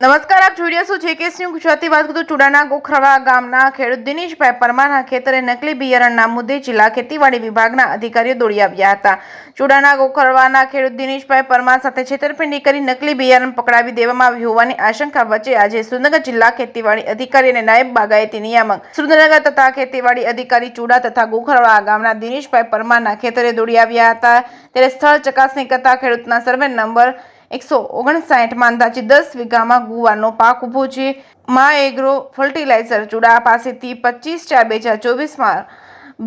નમસ્કાર, આપ જોઈ રહ્યા છો જેકેએસ ન્યૂઝ ગુજરાતી. વાત કરું તો ચુડાના ગોખરવા ગામના ખેડૂત દિનેશભાઈ પરમારના ખેતરે નકલી બિયારણના મુદ્દે જિલ્લા ખેતીવાડી વિભાગના અધિકારીઓ દોડી આવ્યા હતા. ચુડાના ગોખરવાના ખેડૂત દિનેશભાઈ પરમાર સાથે છેતરપિંડી કરી નકલી બિયારણ પકડાવી દેવામાં આવ્યું હોવાની આશંકા વચ્ચે આજે સુરેન્દ્રનગર જિલ્લા ખેતીવાડી અધિકારી અને નાયબ બાગાયતી નિયામક સુરેન્દ્રનગર તથા ખેતીવાડી અધિકારી ચુડા તથા ગોખરવા ગામના દિનેશભાઈ પરમારના ખેતરે દોડી આવ્યા હતા. ત્યારે સ્થળ ચકાસણી કરતા ખેડૂતના સર્વે નંબર 159 માં અંદાજિત 10 વીઘામાં ગુવાનો પાક ઉભો છે. મા એગ્રો ફર્ટિલાઇઝર ચુડા પાસેથી 25/4/2024 માં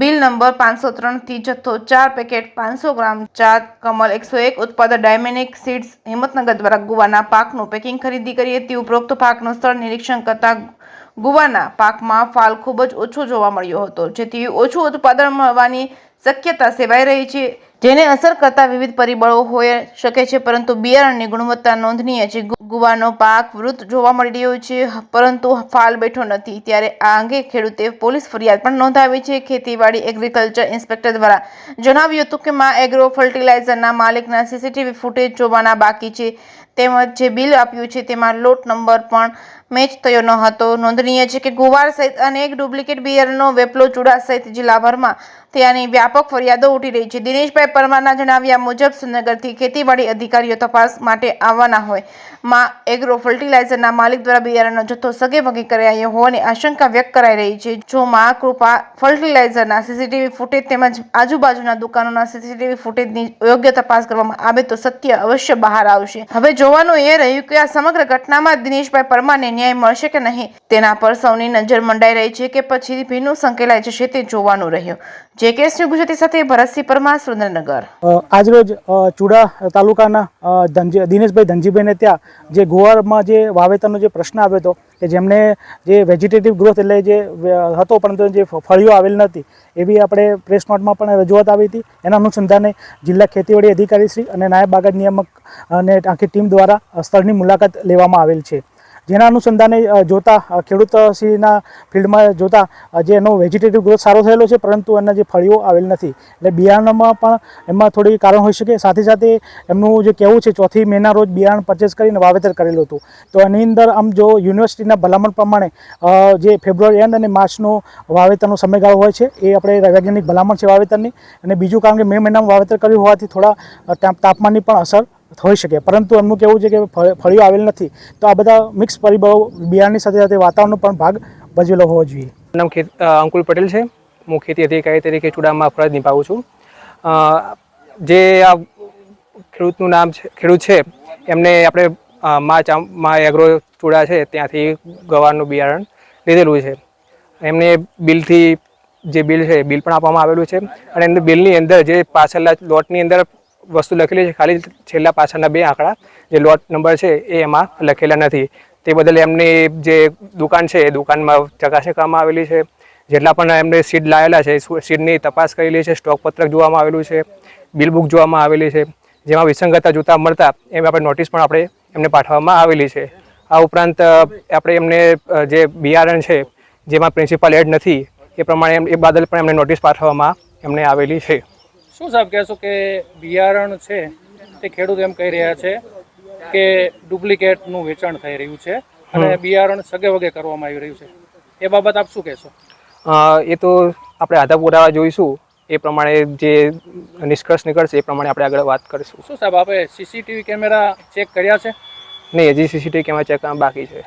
બિલ નંબર 503 થી જથ્થો 4 પેકેટ 500 ગ્રામ જાત કમલ 101 ઉત્પાદક ડાયમેનિક સીડ્સ હિંમતનગર દ્વારા ગુવાના પાકનું પેકિંગ ખરીદી કરી હતી. ઉપરોક્ત પાકનું સ્થળ નિરીક્ષણ કરતા ગુવાના પાકમાં ફાલ ખૂબ જ ઓછો જોવા મળ્યો હતો, જેથી ઓછું ઉત્પાદન મળવાની શક્યતા સેવાઈ રહી છે, જેને અસર કરતા વિવિધ પરિબળો હોઈ શકે છે. પરંતુ બિયારણની ગુણવત્તા નોંધનીય છે. ગુવાનો પાક વૃદ્ધ જોવા મળી રહ્યો છે, પરંતુ ફાલ બેઠો નથી. ત્યારે આ અંગે ખેડૂતે પોલીસ ફરિયાદ પણ નોંધાવી છે. ખેતીવાડી એગ્રીકલ્ચર ઇન્સ્પેક્ટર દ્વારા જણાવ્યું હતું કે મા એગ્રો ફર્ટિલાઇઝરના માલિકના સીસીટીવી ફૂટેજ જોવાના બાકી છે, તેમજ જે બિલ આપ્યું છે તેમાં લોટ નંબર પણ મેચ થયો ન હતો. નોંધનીય છે કે ગુવાર સહિત અનેક ડુપ્લિકેટ બિયારણનો વેપલો ચુડા સહિત જિલ્લાભરમાં તેની વ્યાપક ફરિયાદો ઉઠી રહી છે. દિનેશભાઈ પરમારના જણાવ્યા મુજબ સુરેન્દ્રનગરથી ખેતીવાડી અધિકારીઓ તપાસ માટે આવવાના હોય મા એગ્રો ફર્ટિલાઇઝરના માલિક દ્વારા બિયારણનો જથ્થો સગે વગે કરાયો હોવાની આશંકા વ્યક્ત કરાઈ રહી છે. જો મા કૃપા ફર્ટિલાઇઝરના સીસીટીવી ફૂટેજ તેમજ આજુબાજુના દુકાનોના સીસીટીવી ફૂટેજની યોગ્ય તપાસ કરવામાં આવે તો સત્ય અવશ્ય બહાર આવશે. હવે જોવાનું એ રહ્યું કે આ સમગ્ર ઘટનામાં દિનેશભાઈ પરમારને ન્યાય મળશે કે નહીં, તેના પર સૌની નજર મંડાઈ રહી છે કે પછી ભીનું સંકેલાઈ જશે તે જોવાનું રહ્યું. જેકેએસ ન્યૂઝ ગુજરાતી સાથે ભરતસિંહ પરમાર, સુરેન્દ્રનગર. આજરોજ ચુડા તાલુકાના દિનેશભાઈ ધનજીભાઈને ત્યાં જે ગુવારમાં જે વાવેતરનો જે પ્રશ્ન આવ્યો હતો કે જેમને જે વેજીટેટિવ ગ્રોથ એટલે જે હતો પરંતુ જે ફળીઓ આવેલ નથી એવી આપણે પ્રેસ નોટમાં પણ રજૂઆત આવી હતી. એના અનુસંધાને જિલ્લા ખેતીવાડી અધિકારી શ્રી અને નાયબ બાગાયત નિયામક અને આખી ટીમ દ્વારા સ્થળની મુલાકાત લેવામાં આવેલ છે. જેના અનુસંધાને જોતા ખેડૂતશ્રીના ફિલ્ડમાં જોતા જે એનો વેજીટેટિવ ગ્રોથ સારો થયેલો છે, પરંતુ એના જે ફળીઓ આવેલ નથી. એટલે બિયારણમાં પણ એમાં થોડી કારણ હોઈ શકે. સાથે સાથે એમનું જે કહેવું છે 4 મેના રોજ બિયારણ પરચેસ કરીને વાવેતર કરેલું હતું. તો એની અંદર આમ જો યુનિવર્સિટીના ભલામણ પ્રમાણે જે ફેબ્રુઆરી એન્ડ અને માર્ચનો વાવેતરનો સમયગાળો હોય છે એ આપણે વૈજ્ઞાનિક ભલામણ છે વાવેતરની. અને બીજું કારણ કે મે મહિનામાં વાવેતર કર્યું હોવાથી થોડા તાપમાનની પણ અસર હોઈ શકે, પરંતુ એમનું કહેવું છે કે ફળીઓ આવેલ નથી. તો આ બધા મિક્સ પરિબળો બિયારણની સાથે સાથે વાતાવરણનો પણ ભાગ ભજવેલો હોવો જોઈએ. નામ અંકુલ પટેલ છે. હું ખેતી અધિકારી તરીકે ચુડામાં ફરજ નિભાવું છું. જે આ ખેડૂતનું નામ ખેડૂત છે એમને આપણે મા એગ્રો ચુડા છે ત્યાંથી ગવારનું બિયારણ લીધેલું છે. એમને બિલથી જે બિલ છે બિલ પણ આપવામાં આવેલું છે. અને એમને બિલની અંદર જે પાછળના લોટની અંદર વસ્તુ લખેલી છે, ખાલી છેલ્લા પાછળના 2 આંકડા જે લોટ નંબર છે એ એમાં લખેલા નથી. તે બદલ એમની જે દુકાન છે એ દુકાનમાં ચકાસણી કરવામાં આવેલી છે. જેટલા પણ એમને સીડ લાવેલા છે સીડની તપાસ કરેલી છે, સ્ટોક પત્રક જોવામાં આવેલું છે, બિલ બુક જોવામાં આવેલી છે. જેમાં વિસંગતતા જોતા મળતા એમ આપણે નોટિસ પણ આપણે એમને પાઠવવામાં આવેલી છે. આ ઉપરાંત આપણે એમને જે બિયારણ છે જેમાં પ્રિન્સિપાલ એડ નથી એ પ્રમાણે એ બદલ પણ એમને નોટિસ પાઠવવામાં એમને આવેલી છે. શું સાહેબ કહેશો કે બિયારણ છે તે ખેડૂત એમ કહી રહ્યા છે કે ડુપ્લિકેટનું વેચાણ થઈ રહ્યું છે અને બિયારણ સગે વગે કરવામાં આવી રહ્યું છે, એ બાબત આપ શું કહેશો? એ તો આપણે આધાર પુરાવા જોઈશું, એ પ્રમાણે જે નિષ્કર્ષ નીકળશે એ પ્રમાણે આપણે આગળ વાત કરીશું. શું સાહેબ આપણે સીસીટીવી કેમેરા ચેક કર્યા છે? નહીં, હજી સીસીટીવી કેમેરા ચેક કરવા બાકી છે.